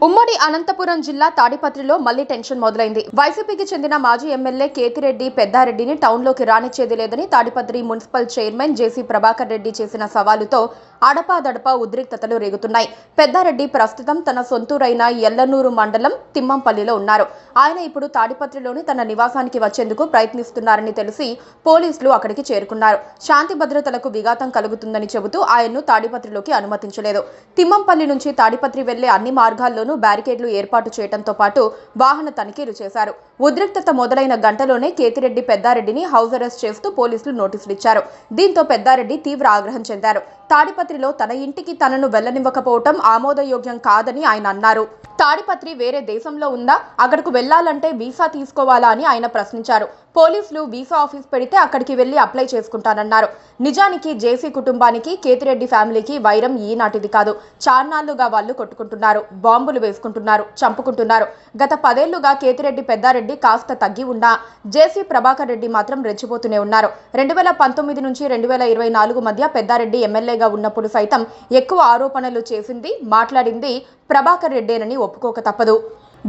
ఉమ్మడి అనంతపురం జిల్లా తాడిపత్రిలో మళ్లీ టెన్షన్ మొదలైంది. వైసీపీకి చెందిన మాజీ ఎమ్మెల్యే కేతిరెడ్డి పెద్దారెడ్డిని టౌన్లోకి రానిచ్చేది లేదని తాడిపత్రి మున్సిపల్ చైర్మన్ జేసీ ప్రభాకర్ రెడ్డి చేసిన సవాలుతో అడపాదడపా ఉద్రిక్తతలు రేగుతున్నాయి. పెద్దారెడ్డి ప్రస్తుతం తన సొంతూరైన ఎల్లనూరు మండలం తిమ్మంపల్లిలో ఉన్నారు. ఆయన ఇప్పుడు తాడిపత్రిలోని తన నివాసానికి వచ్చేందుకు ప్రయత్నిస్తున్నారని తెలిసి పోలీసులు అక్కడికి చేరుకున్నారు. శాంతి భద్రతలకు విఘాతం కలుగుతుందని చెబుతూ ఆయన్ను తాడిపత్రిలోకి అనుమతించలేదు. తిమ్మంపల్లి నుంచి తాడిపత్రి వెళ్లే అన్ని మార్గాల్లోనూ బ్యారికేడ్లు ఏర్పాటు చేయడంతో పాటు వాహన తనిఖీలు చేశారు. ఉద్రిక్తత మొదలైన గంటలోనే కేతిరెడ్డి పెద్దారెడ్డిని హౌస్ అరెస్ట్ చేస్తూ పోలీసులు నోటీసులు ఇచ్చారు. దీంతో పెద్దారెడ్డి తీవ్ర ఆగ్రహం చెందారు. తాడిపత్రిలో తన ఇంటికి తనను వెళ్లనివ్వకపోవడం ఆమోదయోగ్యం కాదని ఆయన అన్నారు. తాడిపత్రి వేరే దేశంలో ఉందా? అక్కడకు వెళ్లాలంటే వీసా తీసుకోవాలా అని ఆయన ప్రశ్నించారు. పోలీసులు వీసా ఆఫీస్ పెడితే అక్కడికి వెళ్లి అప్లై చేసుకుంటానన్నారు. నిజానికి జేసీ కుటుంబానికి కేతిరెడ్డి ఫ్యామిలీకి వైరం ఈనాటిది కాదు. చాన్నాళ్లుగా వాళ్ళు కొట్టుకుంటున్నారు, బాంబులు వేసుకుంటున్నారు, చంపుకుంటున్నారు. గత 10 ఏళ్లుగా కేతిరెడ్డి పెద్దారెడ్డి కాస్త తగ్గి ఉన్నా జేసీ ప్రభాకర్ రెడ్డి మాత్రం రెచ్చిపోతూనే ఉన్నారు. 2019 నుంచి 2024 మధ్య పెద్దారెడ్డి ఎమ్మెల్యేగా ఉన్నప్పుడు సైతం ఎక్కువ ఆరోపణలు చేసింది, మాట్లాడింది ప్రభాకర్ రెడ్డేనని ఒప్పుకోక తప్పదు.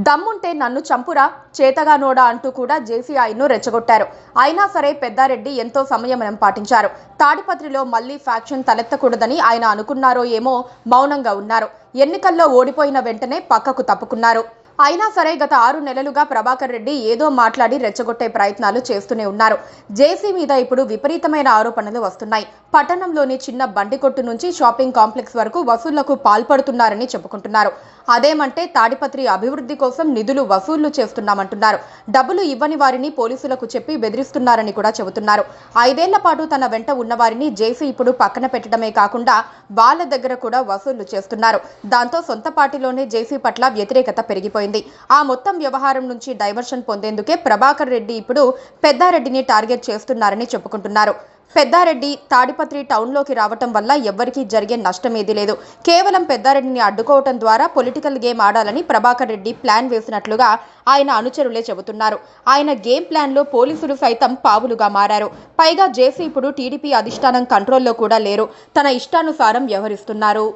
దమ్ముంటే నన్ను చంపురా, చేతగానోడా అంటూ కూడా జేసీ ఆయన్ను రెచ్చగొట్టారు. అయినా సరే పెద్దారెడ్డి ఎంతో సంయమనం పాటించారు. తాడిపత్రిలో మళ్లీ ఫ్యాక్షన్ తలెత్తకూడదని ఆయన అనుకున్నారో ఏమో మౌనంగా ఉన్నారు. ఎన్నికల్లో ఓడిపోయిన వెంటనే పక్కకు తప్పుకున్నారు. అయినా సరే గత 6 నెలలుగా ప్రభాకర్ రెడ్డి ఏదో మాట్లాడి రెచ్చగొట్టే ప్రయత్నాలు చేస్తూనే ఉన్నారు. జేసీ మీద ఇప్పుడు విపరీతమైన ఆరోపణలు వస్తున్నాయి. పట్టణంలోని చిన్న బండి కొట్టు నుంచి షాపింగ్ కాంప్లెక్స్ వరకు వసూళ్లకు పాల్పడుతున్నారని చెప్పుకుంటున్నారు. అదేమంటే తాడిపత్రి అభివృద్ధి కోసం నిధులు వసూళ్లు చేస్తున్నామంటున్నారు. డబ్బులు ఇవ్వని వారిని పోలీసులకు చెప్పి బెదిరిస్తున్నారని కూడా చెబుతున్నారు. 5 ఏళ్ల పాటు తన వెంట ఉన్నవారిని జేసీ ఇప్పుడు పక్కన పెట్టడమే కాకుండా వాళ్ళ దగ్గర కూడా వసూళ్లు చేస్తున్నారు. దాంతో సొంత పార్టీలోనే జేసీ పట్ల వ్యతిరేకత పెరిగిపోయింది. ఆ మొత్తం వ్యవహారం నుంచి డైవర్షన్ పొందేందుకే ప్రభాకర్ రెడ్డి ఇప్పుడు పెద్దారెడ్డిని టార్గెట్ చేస్తున్నారని చెప్పుకుంటున్నారు. పెద్దారెడ్డి తాడిపత్రి టౌన్లోకి రావటం వల్ల ఎవ్వరికీ జరిగే నష్టమేదీ లేదు. కేవలం పెద్దారెడ్డిని అడ్డుకోవటం ద్వారా పొలిటికల్ గేమ్ ఆడాలని ప్రభాకర్ రెడ్డి ప్లాన్ వేసినట్లుగా ఆయన అనుచరులే చెబుతున్నారు. ఆయన గేమ్ ప్లాన్లో పోలీసులు సైతం పావులుగా మారారు. పైగా జేసీ ఇప్పుడు టీడీపీ అధిష్టానం కంట్రోల్లో కూడా లేరు. తన ఇష్టానుసారం వ్యవహరిస్తున్నారు.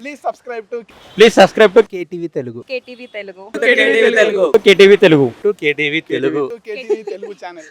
Please subscribe to KTV Telugu. KTV Telugu. KTV Telugu channel.